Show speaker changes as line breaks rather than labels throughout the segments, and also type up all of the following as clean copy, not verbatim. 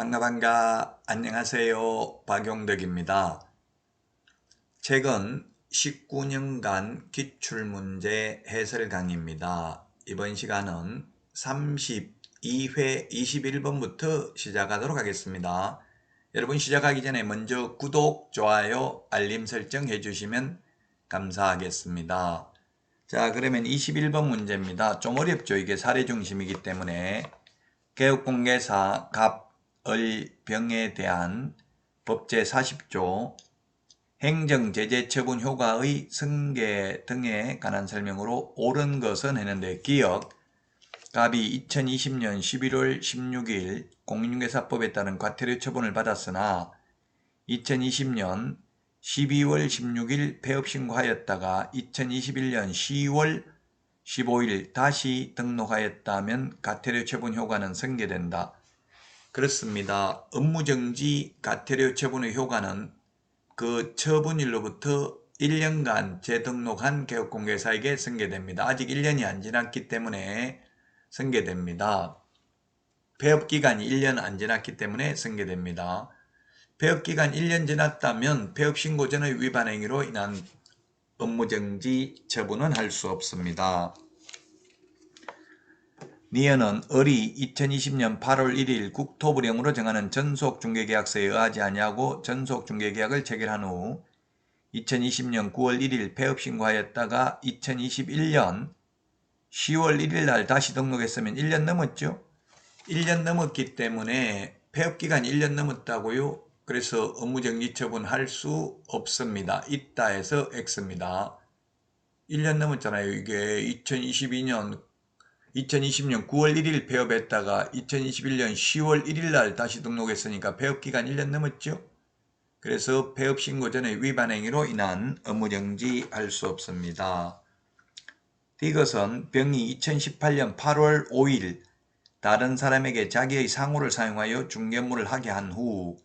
반가 안녕하세요. 박용덕입니다. 최근 19년간 기출문제 해설 강의입니다. 이번 시간은 32회 21번부터 시작하도록 하겠습니다. 여러분 시작하기 전에 먼저 구독, 좋아요, 알림 설정 해주시면 감사하겠습니다. 자, 그러면 21번 문제입니다. 좀 어렵죠. 이게 사례 중심이기 때문에 개업공개사 갑, 을, 병에 대한 법 제40조 행정제재처분 효과의 승계 등에 관한 설명으로 옳은 것은 했는데 기억 갑이 2020년 11월 16일 공인중개사법에 따른 과태료 처분을 받았으나 2020년 12월 16일 폐업 신고하였다가 2021년 10월 15일 다시 등록하였다면 과태료 처분 효과는 승계된다. 그렇습니다. 업무정지 과태료 처분의 효과는 그 처분일로부터 1년간 재등록한 개업공개사에게 승계됩니다. 아직 1년이 안 지났기 때문에 승계됩니다. 폐업기간이 1년 안 지났기 때문에 승계됩니다. 폐업기간 1년 지났다면 폐업신고 전의 위반 행위로 인한 업무정지 처분은 할 수 없습니다. 니은은 을이 2020년 8월 1일 국토부령으로 정하는 전속중개계약서에 의하지 아니하고 전속중개계약을 체결한 후 2020년 9월 1일 폐업신고하였다가 2021년 10월 1일 날 다시 등록했으면 1년 넘었죠. 1년 넘었기 때문에 폐업기간이 1년 넘었다고요. 그래서 업무정지 처분할 수 없습니다. 있다 해서 X입니다. 1년 넘었잖아요. 이게 2020년 9월 1일 폐업했다가 2021년 10월 1일 날 다시 등록했으니까 폐업기간 1년 넘었죠. 그래서 폐업신고 전의 위반 행위로 인한 업무정지 할 수 없습니다. 디귿은 병이 2018년 8월 5일 다른 사람에게 자기의 상호를 사용하여 중개물을 하게 한 후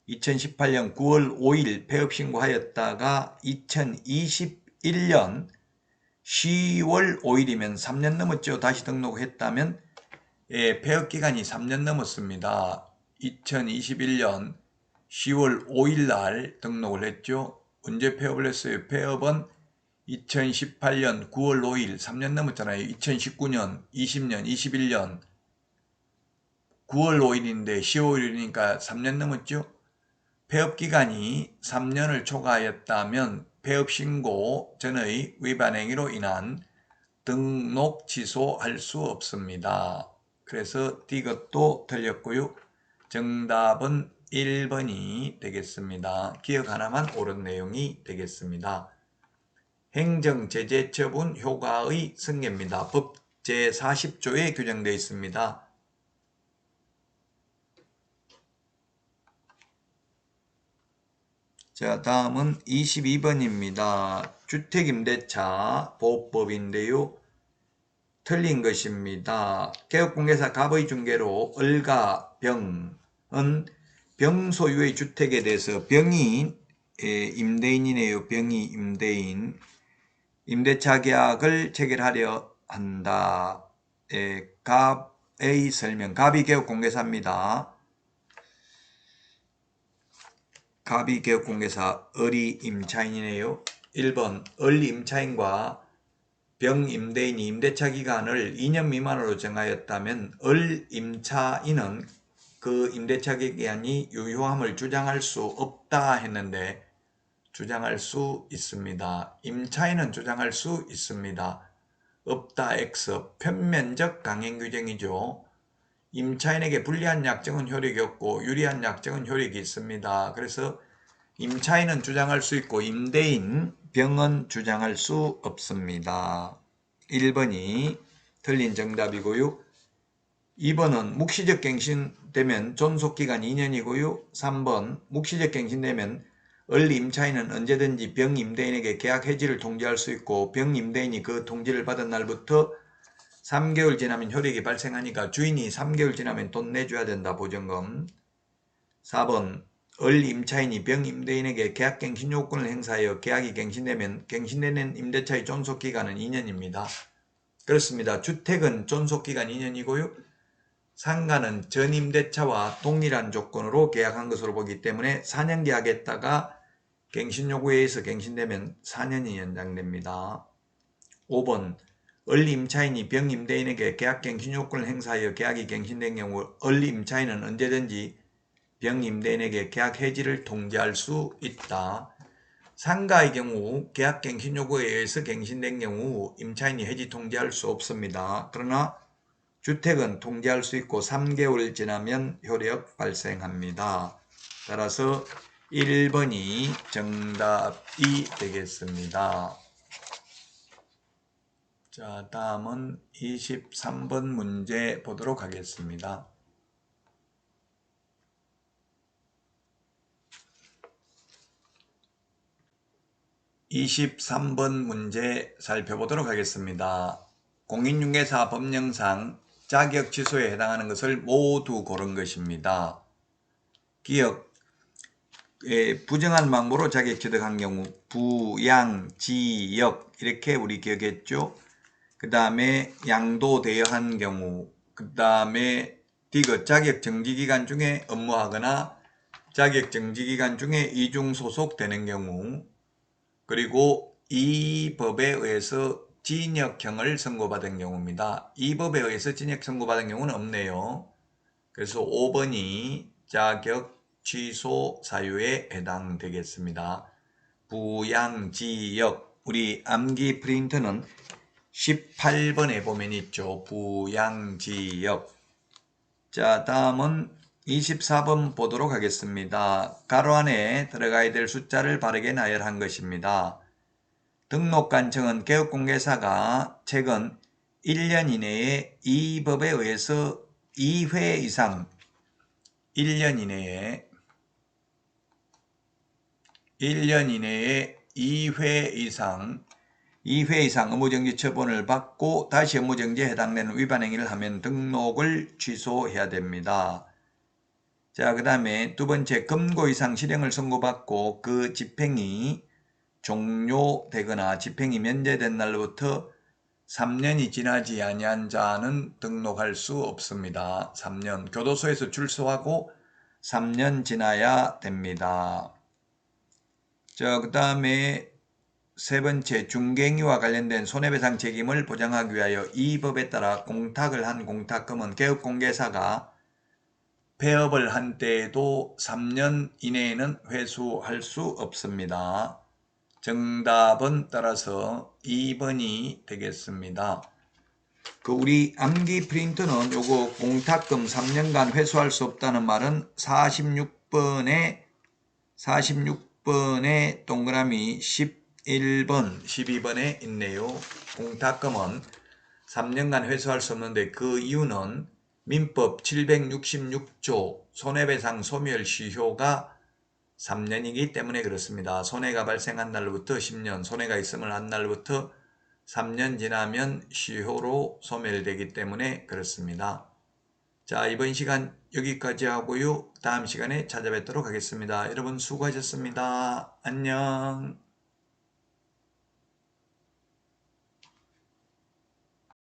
2018년 9월 5일 폐업신고하였다가 2021년 10월 5일이면 3년 넘었죠. 다시 등록했다면 폐업기간이 3년 넘었습니다. 2021년 10월 5일 날 등록을 했죠. 언제 폐업을 했어요? 폐업은 2018년 9월 5일 3년 넘었잖아요. 2019년, 20년, 21년 9월 5일인데 10월 5일이니까 3년 넘었죠. 폐업기간이 3년을 초과하였다면 폐업신고 전의 위반 행위로 인한 등록 취소할 수 없습니다. 그래서 디귿도 틀렸고요. 정답은 1번이 되겠습니다. 기억 하나만 옳은 내용이 되겠습니다. 행정제재처분 효과의 승계입니다. 법 제40조에 규정되어 있습니다. 자, 다음은 22번입니다. 주택임대차 보호법인데요. 틀린 것입니다. 개업공개사 갑의 중개로 을과 병은 병 소유의 주택에 대해서 병이 임대인이네요. 병이 임대인. 임대차 계약을 체결하려 한다. 갑의 설명. 갑이 개업공개사입니다. 갑이 개업공개사, 을이 임차인이네요. 1번 을 임차인과 병 임대인이 임대차 기간을 2년 미만으로 정하였다면 을 임차인은 그 임대차 기간이 유효함을 주장할 수 없다 했는데 주장할 수 있습니다. 임차인은 주장할 수 있습니다. 없다 X, 편면적 강행 규정이죠. 임차인에게 불리한 약정은 효력이 없고 유리한 약정은 효력이 있습니다. 그래서 임차인은 주장할 수 있고 임대인, 병은 주장할 수 없습니다. 1번이 틀린 정답이고요. 2번은 묵시적 갱신되면 존속기간 2년이고요. 3번 묵시적 갱신되면 을 임차인은 언제든지 병 임대인에게 계약 해지를 통지할 수 있고 병 임대인이 그 통지를 받은 날부터 3개월 지나면 효력이 발생하니까 주인이 3개월 지나면 돈 내줘야 된다. 보증금. 4번 을 임차인이 병 임대인에게 계약갱신 요건을 행사하여 계약이 갱신되면 갱신되는 임대차의 존속기간은 2년입니다. 그렇습니다. 주택은 존속기간 2년이고요. 상가는 전임대차와 동일한 조건으로 계약한 것으로 보기 때문에 4년 계약했다가 갱신요구에 의해서 갱신되면 4년이 연장됩니다. 5번 을임차인이 병임대인에게 계약갱신 요건을 행사하여 계약이 갱신된 경우 을임차인은 언제든지 병임대인에게 계약 해지를 통지할 수 있다. 상가의 경우 계약갱신 요구에 의해서 갱신된 경우 임차인이 해지 통지할 수 없습니다. 그러나 주택은 통지할 수 있고 3개월 지나면 효력 발생합니다. 따라서 1번이 정답이 되겠습니다. 자, 다음은 23번 문제 보도록 하겠습니다. (23번) 문제 살펴보도록 하겠습니다. 공인중개사 법령상 자격 취소에 해당하는 것을 모두 고른 것입니다. 기억, 부정한 방법으로 자격 취득한 경우 부양지역 이렇게 우리 기억했죠. 그 다음에 양도대여한 경우, 그 다음에 디귿 자격 정지기간 중에 업무하거나 자격 정지기간 중에 이중 소속되는 경우, 그리고 이 법에 의해서 징역형을 선고받은 경우입니다. 이 법에 의해서 징역 선고받은 경우는 없네요. 그래서 5번이 자격 취소 사유에 해당되겠습니다. 부양지역, 우리 암기 프린트는 18번에 보면 있죠. 부양지역. 자, 다음은 24번 보도록 하겠습니다. 가로 안에 들어가야 될 숫자를 바르게 나열한 것입니다. 등록관청은 개업공개사가 최근 1년 이내에 이 법에 의해서 2회 이상 1년 이내에 2회 이상 업무정지 처분을 받고 다시 업무정지에 해당되는 위반 행위를 하면 등록을 취소해야 됩니다. 자, 그 다음에 두 번째, 금고 이상 실형을 선고받고 그 집행이 종료되거나 집행이 면제된 날로부터 3년이 지나지 아니한 자는 등록할 수 없습니다. 3년, 교도소에서 출소하고 3년 지나야 됩니다. 자, 그 다음에 세 번째, 중개행위와 관련된 손해배상 책임을 보장하기 위하여 이 법에 따라 공탁을 한 공탁금은 개업공개사가 폐업을 한 때에도 3년 이내에는 회수할 수 없습니다. 정답은 따라서 2번이 되겠습니다. 우리 암기 프린트는 요거 공탁금 3년간 회수할 수 없다는 말은 46번에 동그라미 11번, 12번에 있네요. 공탁금은 3년간 회수할 수 없는데 그 이유는 민법 766조 손해배상 소멸시효가 3년이기 때문에 그렇습니다. 손해가 발생한 날로부터 10년, 손해가 있음을 한 날로부터 3년 지나면 시효로 소멸되기 때문에 그렇습니다. 자, 이번 시간 여기까지 하고요. 다음 시간에 찾아뵙도록 하겠습니다. 여러분 수고하셨습니다. 안녕.